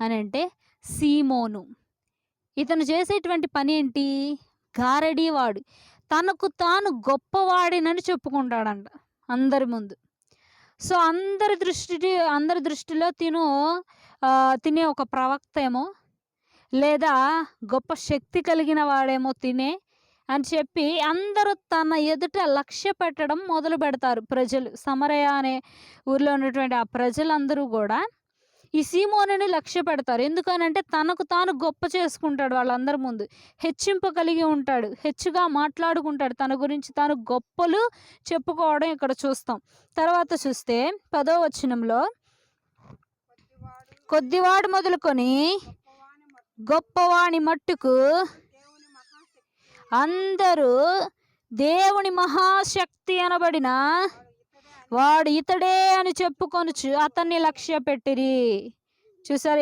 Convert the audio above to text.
అని అంటే సీమోను. ఇతను చేసేటువంటి పని ఏంటి? గారడీవాడు. తనకు తాను గొప్పవాడినని చెప్పుకుంటాడంట అందరి ముందు. సో, అందరి దృష్టిలో తినే ఒక ప్రవక్త ఏమో, లేదా గొప్ప శక్తి కలిగిన వాడేమో అని చెప్పి అందరూ తన ఎదుట లక్ష్య పెట్టడం మొదలుపెడతారు ప్రజలు. సమరయ అనే ఊర్లో ఉన్నటువంటి ఆ ప్రజలందరూ గూడా ఈ సీమోనుని లక్ష్యపెడతారు. ఎందుకనంటే తనకు తాను గొప్ప చేసుకుంటాడు వాళ్ళందరి ముందు. హెచ్చింపు కలిగి ఉంటాడు. హెచ్చుగా మాట్లాడుకుంటాడు. తన గురించి తాను గొప్పలు చెప్పుకోవడం ఇక్కడ చూస్తాం. తర్వాత చూస్తే 10వ వచనంలో కొద్దివాడు మొదలుకొని గొప్పవాని మట్టుకు అందరూ దేవుని మహాశక్తి అనబడిన వాడు ఇతడే అని చెప్పుకొనుచు అతన్ని లక్ష్యపెట్టిరి. చూసారు?